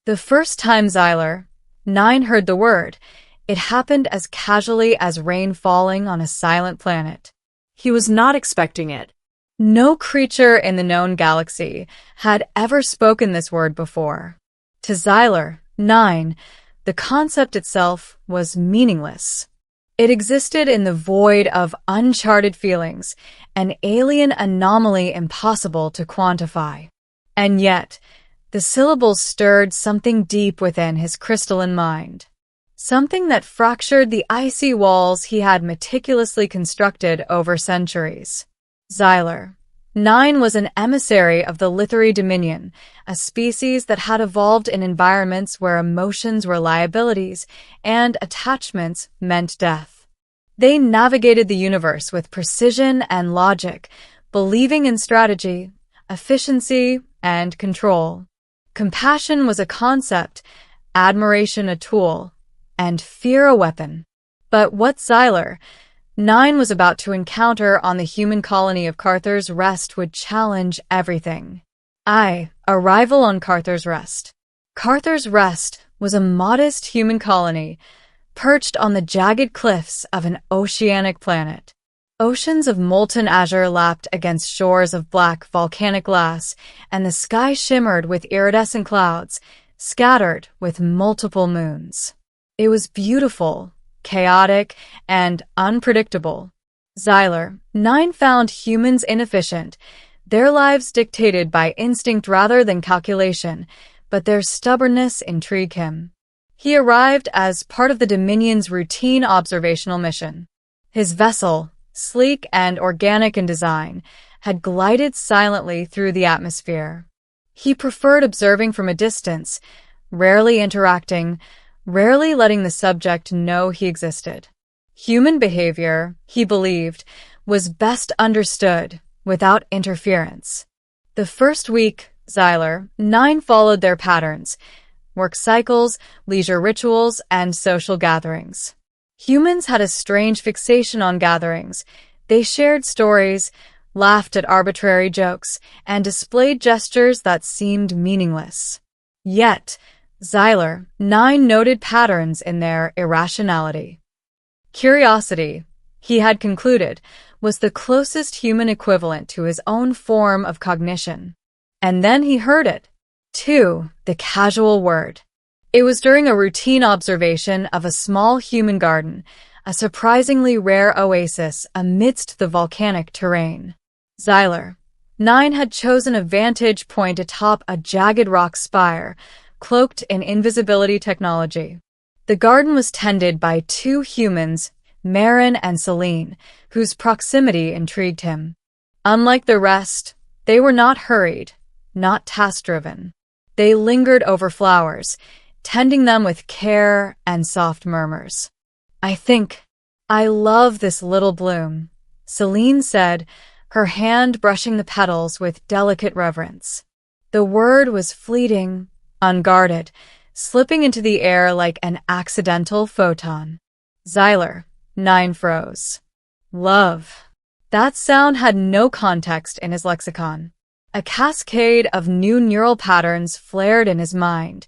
The first time Xyler, 9, heard the word, it happened as casually as rain falling on a silent planet. He was not expecting it. No creature in the known galaxy had ever spoken this word before. To Xyler, 9, the concept itself was meaningless. It existed in the void of uncharted feelings, an alien anomaly impossible to quantify. And yet, the syllables stirred something deep within his crystalline mind. Something that fractured the icy walls he had meticulously constructed over centuries. Xyler, 9, was an emissary of the Lithari Dominion, a species that had evolved in environments where emotions were liabilities and attachments meant death. They navigated the universe with precision and logic, believing in strategy, efficiency, and control. Compassion was a concept, admiration a tool, and fear a weapon. But what Xyler, 9, was about to encounter on the human colony of Carthur's Rest would challenge everything. Arrival on Carthur's Rest. Carthur's Rest was a modest human colony perched on the jagged cliffs of an oceanic planet. Oceans of molten azure lapped against shores of black volcanic glass, and the sky shimmered with iridescent clouds, scattered with multiple moons. It was beautiful, chaotic, and unpredictable. Xyler, 9, found humans inefficient, their lives dictated by instinct rather than calculation, but their stubbornness intrigued him. He arrived as part of the Dominion's routine observational mission. His vessel, sleek and organic in design, had glided silently through the atmosphere. He preferred observing from a distance, rarely interacting, rarely letting the subject know he existed. Human behavior, he believed, was best understood without interference. The first week, Xyler, 9, followed their patterns: work cycles, leisure rituals, and social gatherings. Humans had a strange fixation on gatherings. They shared stories, laughed at arbitrary jokes, and displayed gestures that seemed meaningless. Yet, Xyler, 9, noted patterns in their irrationality. Curiosity, he had concluded, was the closest human equivalent to his own form of cognition. And then he heard it. 2. The casual word. It was during a routine observation of a small human garden, a surprisingly rare oasis amidst the volcanic terrain. Xyler, 9, had chosen a vantage point atop a jagged rock spire, cloaked in invisibility technology. The garden was tended by 2 humans, Marin and Celine, whose proximity intrigued him. Unlike the rest, they were not hurried, not task-driven. They lingered over flowers, tending them with care and soft murmurs. I love this little bloom," Celine said, her hand brushing the petals with delicate reverence. The word was fleeting, unguarded, slipping into the air like an accidental photon. Xyler, 9, froze. Love. That sound had no context in his lexicon. A cascade of new neural patterns flared in his mind,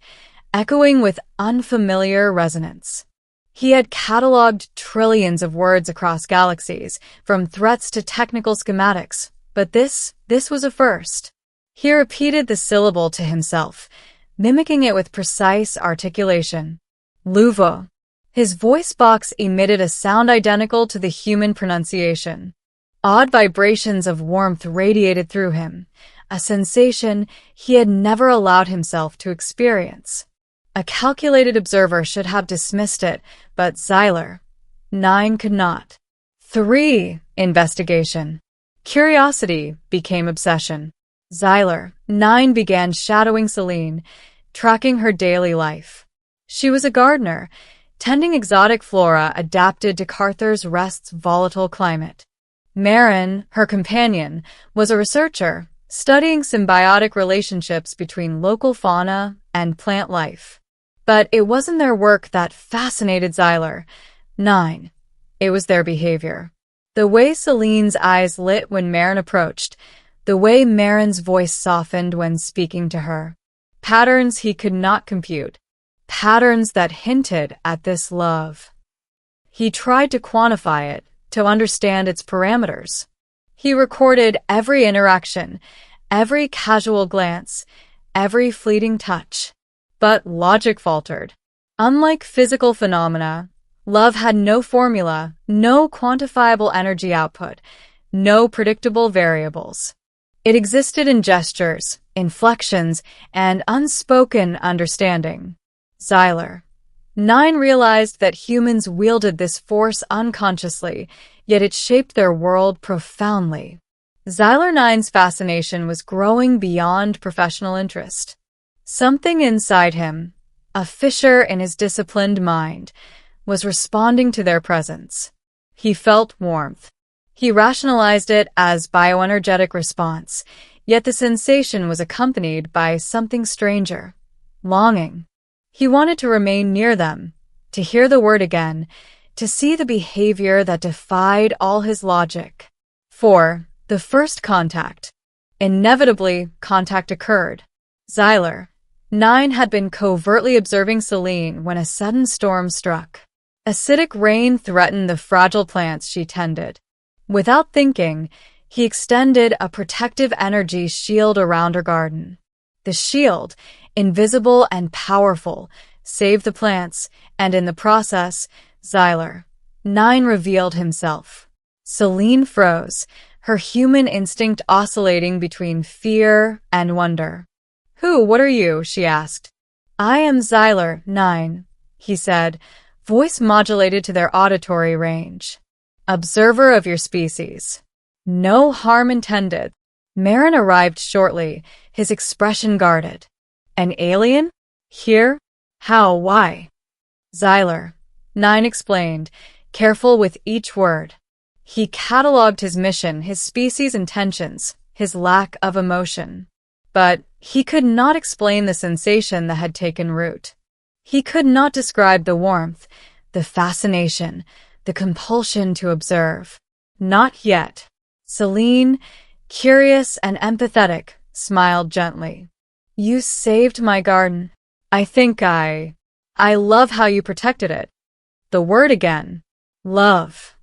echoing with unfamiliar resonance. He had cataloged trillions of words across galaxies, from threats to technical schematics, but this was a first. He repeated the syllable to himself, mimicking it with precise articulation. Luvo. His voice box emitted a sound identical to the human pronunciation. Odd vibrations of warmth radiated through him, a sensation he had never allowed himself to experience. A calculated observer should have dismissed it, but Xyler, 9, could not. 3. Investigation. Curiosity became obsession. Xyler, 9, began shadowing Celine, tracking her daily life. She was a gardener, tending exotic flora adapted to Carthur's Rest's volatile climate. Marin, her companion, was a researcher, studying symbiotic relationships between local fauna and plant life. But it wasn't their work that fascinated Xyler, 9. It was their behavior. The way Celine's eyes lit when Marin approached, the way Marin's voice softened when speaking to her. patterns he could not compute, patterns that hinted at this love. He tried to quantify it, to understand its parameters. He recorded every interaction, every casual glance, every fleeting touch. But logic faltered. Unlike physical phenomena, love had no formula, no quantifiable energy output, no predictable variables. It existed in gestures, inflections, and unspoken understanding. Xyler. 9 realized that humans wielded this force unconsciously, yet it shaped their world profoundly. Xyler 9's fascination was growing beyond professional interest. Something inside him, a fissure in his disciplined mind, was responding to their presence. He felt warmth. He rationalized it as bioenergetic response, yet the sensation was accompanied by something stranger, longing. He wanted to remain near them, to hear the word again, to see the behavior that defied all his logic. 4. The first contact. Inevitably, contact occurred. Xyler. 9 had been covertly observing Celine when a sudden storm struck. Acidic rain threatened the fragile plants she tended. Without thinking, he extended a protective energy shield around her garden. The shield, invisible and powerful, saved the plants, and in the process, Xyler. 9 revealed himself. Celine froze, her human instinct oscillating between fear and wonder. What are you? She asked. I am Xyler, 9, he said, voice modulated to their auditory range. Observer of your species. No harm intended. Marin arrived shortly, his expression guarded. An alien? Here? How? Why? Xyler. 9 explained, careful with each word. He cataloged his mission, his species' intentions, his lack of emotion. But he could not explain the sensation that had taken root. He could not describe the warmth, the fascination, the compulsion to observe. Not yet. Celine, curious and empathetic, smiled gently. You saved my garden. I think I love how you protected it. The word again. Love.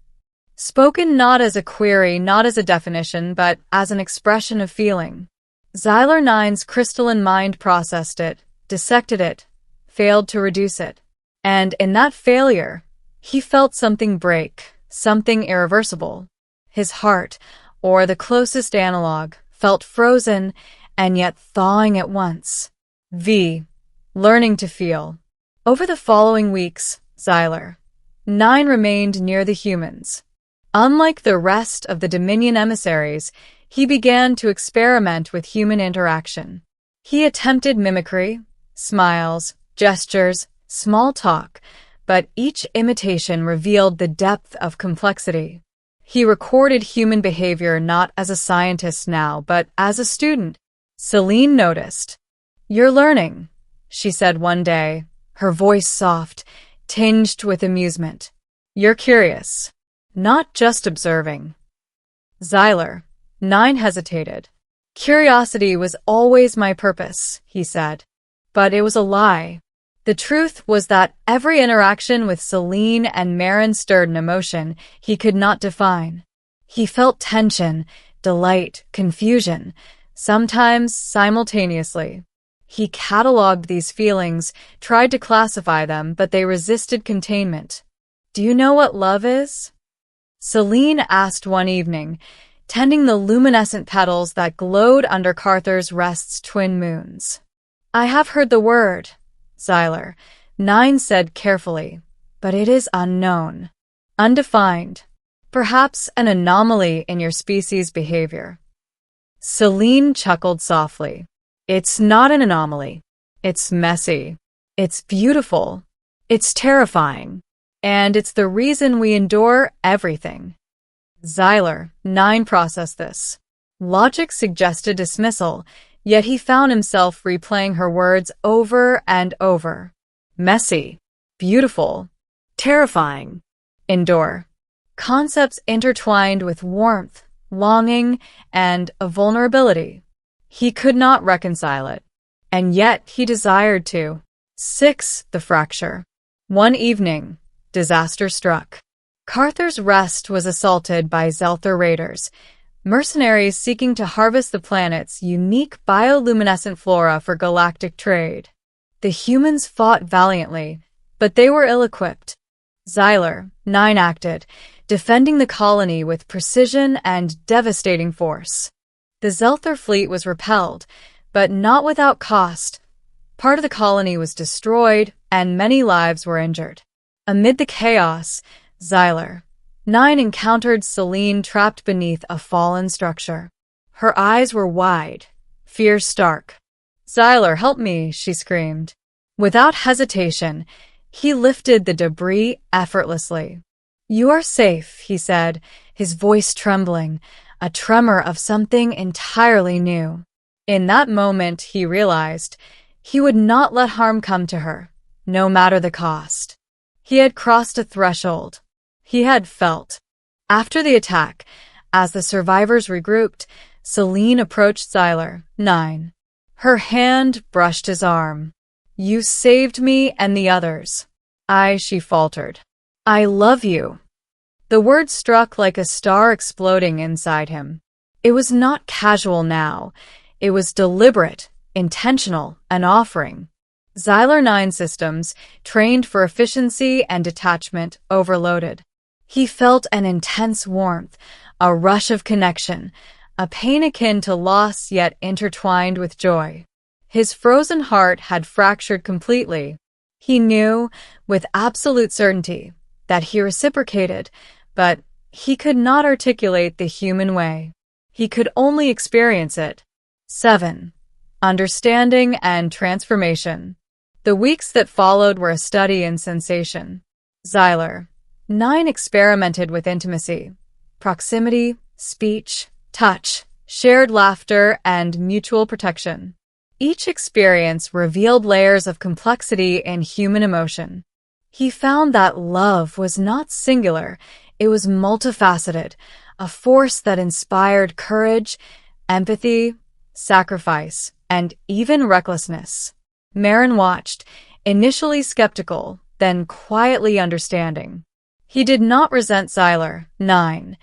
Spoken not as a query, not as a definition, but as an expression of feeling. Xyler 9's crystalline mind processed it, dissected it, failed to reduce it. And in that failure, he felt something break, something irreversible. His heart, or the closest analog, felt frozen and yet thawing at once. Learning to feel. Over the following weeks, Xyler. 9 remained near the humans. Unlike the rest of the Dominion emissaries, he began to experiment with human interaction. He attempted mimicry, smiles, gestures, small talk, but each imitation revealed the depth of complexity. He recorded human behavior not as a scientist now, but as a student. Celine noticed. You're learning, she said one day, her voice soft, tinged with amusement. You're curious, not just observing. Xyler. 9 hesitated. Curiosity was always my purpose, he said. But it was a lie. The truth was that every interaction with Celine and Marin stirred an emotion he could not define. He felt tension, delight, confusion, sometimes simultaneously. He cataloged these feelings, tried to classify them, but they resisted containment. Do you know what love is? Celine asked one evening, tending the luminescent petals that glowed under Carther's Rest's twin moons. I have heard the word, Xyler. 9 said carefully, but it is unknown, undefined, perhaps an anomaly in your species' behavior. Celine chuckled softly. It's not an anomaly. It's messy. It's beautiful. It's terrifying. And it's the reason we endure everything. Xyler. 9 processed this. Logic suggested dismissal, yet he found himself replaying her words over and over. Messy. Beautiful. Terrifying. Endure. Concepts intertwined with warmth, longing, and a vulnerability. He could not reconcile it. and yet he desired to. 6. The fracture. One evening, disaster struck. Carther's Rest was assaulted by Zelther raiders, mercenaries seeking to harvest the planet's unique bioluminescent flora for galactic trade. The humans fought valiantly, but they were ill-equipped. Xyler, 9, acted, defending the colony with precision and devastating force. The Zelther fleet was repelled, but not without cost. Part of the colony was destroyed, and many lives were injured. Amid the chaos, Xyler, 9, encountered Selene trapped beneath a fallen structure. Her eyes were wide, fear stark. "Xyler, help me," she screamed. Without hesitation, he lifted the debris effortlessly. "You are safe," he said, his voice trembling, a tremor of something entirely new. In that moment, he realized he would not let harm come to her, no matter the cost. He had crossed a threshold. He had felt. After the attack, as the survivors regrouped, Selene approached Xyler, 9. Her hand brushed his arm. "You saved me and the others." She faltered. "I love you." The word struck like a star exploding inside him. It was not casual now. It was deliberate, intentional, an offering. Xyler 9 systems, trained for efficiency and detachment, overloaded. He felt an intense warmth, a rush of connection, a pain akin to loss yet intertwined with joy. His frozen heart had fractured completely. He knew, with absolute certainty, that he reciprocated, but he could not articulate the human way. He could only experience it. 7. Understanding and transformation. The weeks that followed were a study in sensation. Xyler, 9, experimented with intimacy, proximity, speech, touch, shared laughter, and mutual protection. Each experience revealed layers of complexity in human emotion. He found that love was not singular, it was multifaceted, a force that inspired courage, empathy, sacrifice, and even recklessness. Marin watched, initially skeptical, then quietly understanding. He did not resent Xyler, 9.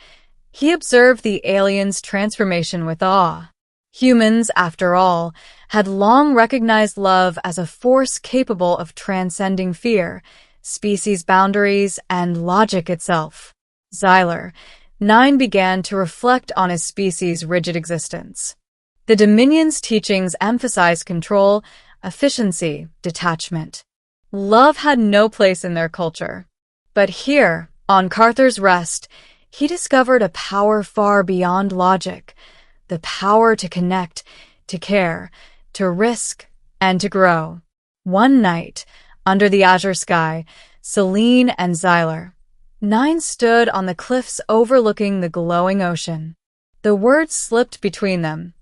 He observed the alien's transformation with awe. Humans, after all, had long recognized love as a force capable of transcending fear, species boundaries, and logic itself. Xyler, 9, began to reflect on his species' rigid existence. The Dominion's teachings emphasized control, efficiency, detachment. Love had no place in their culture. But here, on Carther's Rest, he discovered a power far beyond logic, the power to connect, to care, to risk, and to grow. One night, under the azure sky, Selene and Xyler, 9, stood on the cliffs overlooking the glowing ocean. The words slipped between them.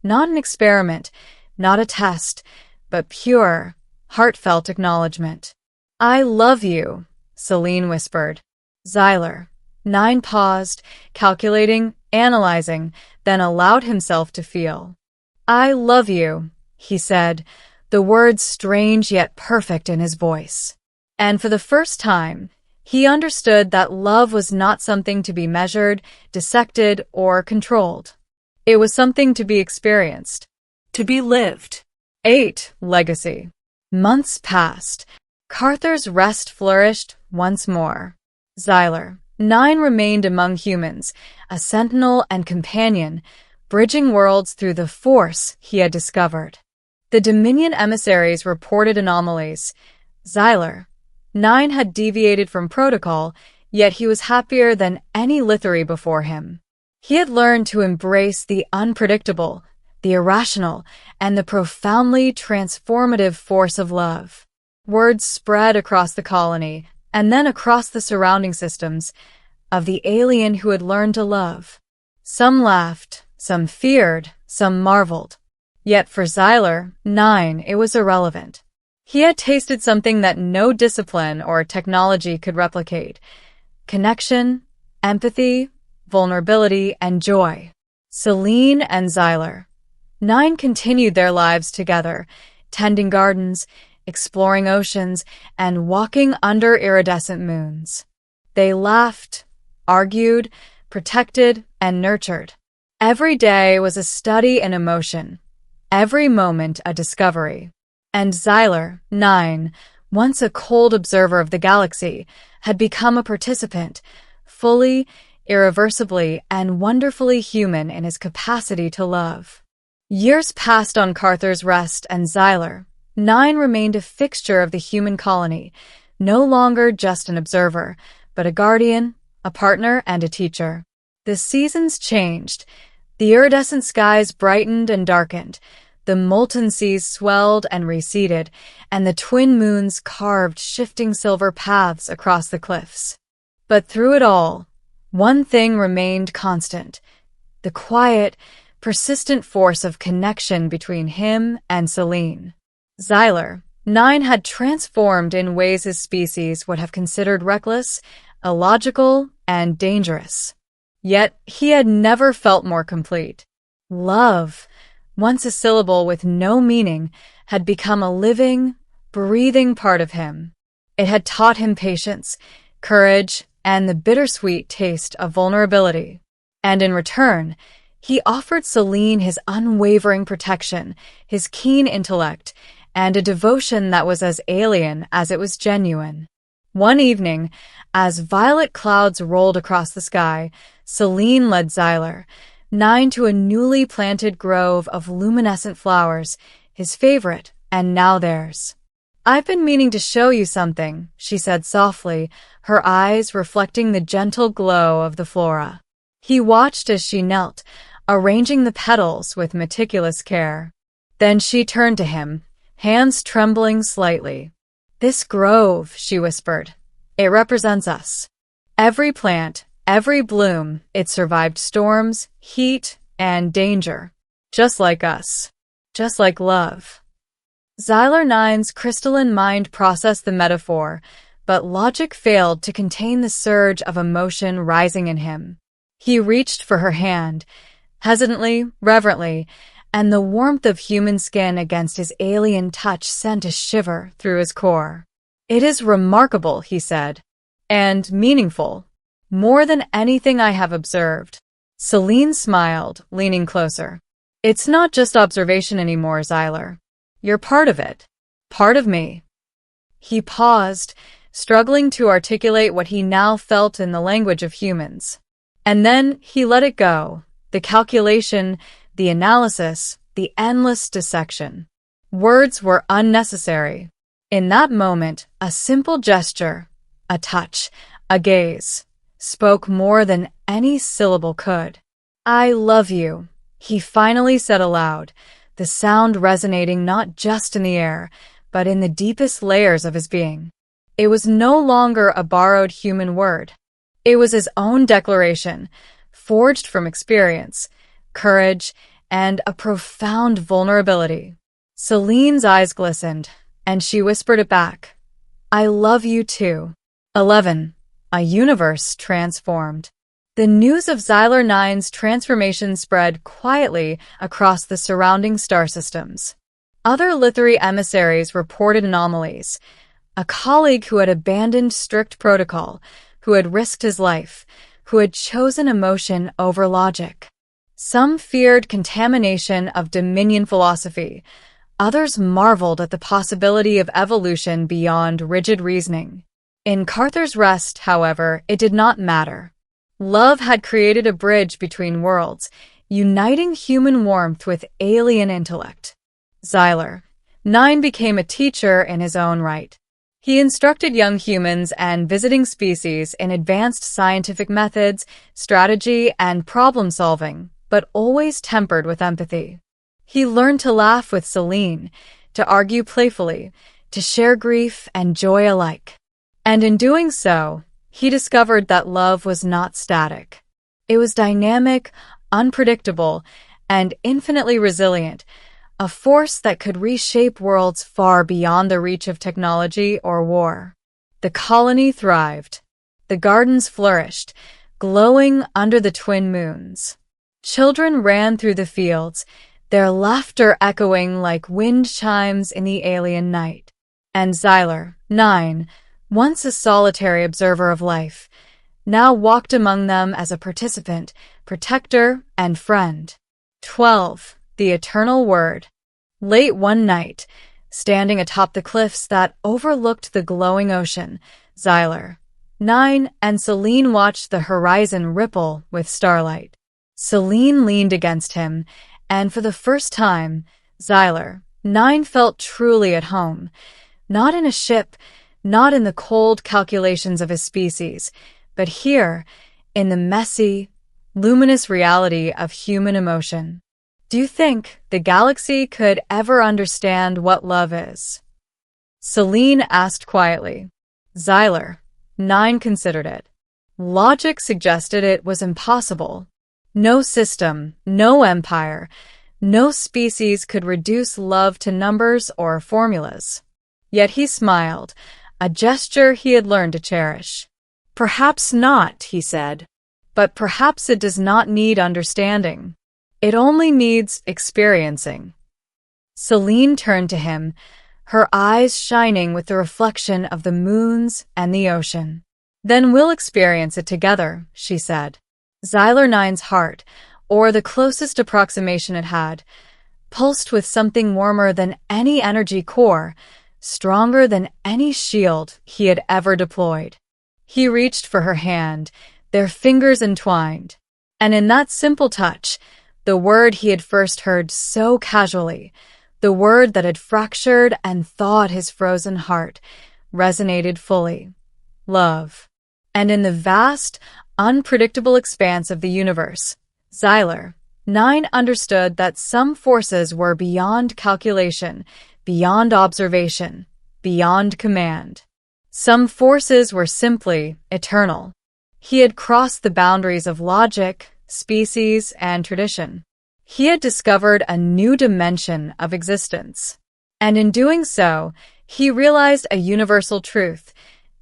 Not an experiment, not a test, but pure, heartfelt acknowledgement. "I love you," Selene whispered. Xyler, 9, paused, calculating, analyzing, then allowed himself to feel. "I love you," he said, the words strange yet perfect in his voice. And for the first time, he understood that love was not something to be measured, dissected, or controlled. It was something to be experienced, to be lived. 8. Legacy. Months passed. Carther's Rest flourished once more. Xyler, 9, remained among humans, a sentinel and companion, bridging worlds through the force he had discovered. The Dominion emissaries reported anomalies. Xyler, 9, had deviated from protocol, yet he was happier than any Lithari before him. He had learned to embrace the unpredictable, the irrational, and the profoundly transformative force of love. Word spread across the colony, and then across the surrounding systems, of the alien who had learned to love. Some laughed, some feared, some marveled. Yet for Xyler, 9, it was irrelevant. He had tasted something that no discipline or technology could replicate: connection, empathy, vulnerability, and joy. Selene and Xyler, 9, continued their lives together, tending gardens, exploring oceans, and walking under iridescent moons. They laughed, argued, protected, and nurtured. Every day was a study in emotion, every moment a discovery. And Xyler, 9, once a cold observer of the galaxy, had become a participant, fully, irreversibly, and wonderfully human in his capacity to love. Years passed on Carter's Rest, and Xyler, 9, remained a fixture of the human colony, no longer just an observer, but a guardian, a partner, and a teacher. The seasons changed. The iridescent skies brightened and darkened. The molten seas swelled and receded, and the twin moons carved shifting silver paths across the cliffs. But through it all, one thing remained constant: the quiet, persistent force of connection between him and Celine. Xyler, 9, had transformed in ways his species would have considered reckless, illogical, and dangerous. Yet he had never felt more complete. Love, once a syllable with no meaning, had become a living, breathing part of him. It had taught him patience, courage, and the bittersweet taste of vulnerability. And in return, he offered Celine his unwavering protection, his keen intellect, and a devotion that was as alien as it was genuine. One evening, as violet clouds rolled across the sky, Celine led Xyler, 9, to a newly planted grove of luminescent flowers, his favorite, and now theirs. "I've been meaning to show you something," she said softly, her eyes reflecting the gentle glow of the flora. He watched as she knelt, arranging the petals with meticulous care. Then she turned to him, hands trembling slightly. "This grove," she whispered, "it represents us. Every plant, every bloom, it survived storms, heat, and danger. Just like us. Just like love." Xyler 9's crystalline mind processed the metaphor, but logic failed to contain the surge of emotion rising in him. He reached for her hand, hesitantly, reverently, and the warmth of human skin against his alien touch sent a shiver through his core. "It is remarkable," he said, "and meaningful. More than anything I have observed." Celine smiled, leaning closer. "It's not just observation anymore, Xyler. You're part of it. Part of me." He paused, struggling to articulate what he now felt in the language of humans. And then he let it go. The calculation, the analysis, the endless dissection. Words were unnecessary. In that moment, a simple gesture, a touch, a gaze, spoke more than any syllable could. "I love you," he finally said aloud, the sound resonating not just in the air, but in the deepest layers of his being. It was no longer a borrowed human word. It was his own declaration, forged from experience, courage, and a profound vulnerability. Celine's eyes glistened, and she whispered it back. "I love you too." 11. A universe transformed. The news of Xyler 9's transformation spread quietly across the surrounding star systems. Other Lithari emissaries reported anomalies. A colleague who had abandoned strict protocol, who had risked his life, who had chosen emotion over logic. Some feared contamination of Dominion philosophy. Others marveled at the possibility of evolution beyond rigid reasoning. In Carter's Rest, however, it did not matter. Love had created a bridge between worlds, uniting human warmth with alien intellect. Xyler, 9, became a teacher in his own right. He instructed young humans and visiting species in advanced scientific methods, strategy, and problem-solving, but always tempered with empathy. He learned to laugh with Celine, to argue playfully, to share grief and joy alike. And in doing so, he discovered that love was not static. It was dynamic, unpredictable, and infinitely resilient, a force that could reshape worlds far beyond the reach of technology or war. The colony thrived. The gardens flourished, glowing under the twin moons. Children ran through the fields, their laughter echoing like wind chimes in the alien night. And Xyler, 9, once a solitary observer of life, now walked among them as a participant, protector, and friend. 12. The Eternal Word. Late one night, standing atop the cliffs that overlooked the glowing ocean, Xyler, 9, and Celine watched the horizon ripple with starlight. Celine leaned against him, and for the first time, Xyler, 9, felt truly at home. Not in a ship, not in the cold calculations of his species, but here, in the messy, luminous reality of human emotion. Do you think the galaxy could ever understand what love is? Celine asked quietly. Xyler, 9, considered it. Logic suggested it was impossible. No system, no empire, no species could reduce love to numbers or formulas. Yet he smiled, a gesture he had learned to cherish. Perhaps not, he said, but perhaps it does not need understanding. It only needs experiencing. Celine turned to him, her eyes shining with the reflection of the moons and the ocean. Then we'll experience it together, she said. Xyler 9's heart, or the closest approximation it had, pulsed with something warmer than any energy core, stronger than any shield he had ever deployed. He reached for her hand, their fingers entwined, and in that simple touch, the word he had first heard so casually, the word that had fractured and thawed his frozen heart, resonated fully. Love. And in the vast, unpredictable expanse of the universe, Xyler, 9, understood that some forces were beyond calculation, beyond observation, beyond command. Some forces were simply eternal. He had crossed the boundaries of logic, species, and tradition. He had discovered a new dimension of existence. And in doing so, he realized a universal truth.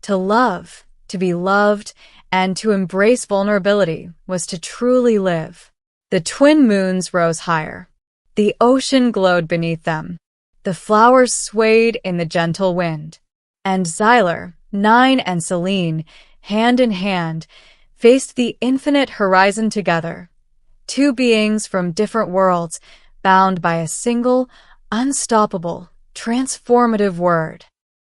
To love, to be loved, and to embrace vulnerability was to truly live. The twin moons rose higher. The ocean glowed beneath them. The flowers swayed in the gentle wind. And Xyler, 9, and Celine, hand in hand, faced the infinite horizon together. Two beings from different worlds, bound by a single, unstoppable, transformative word.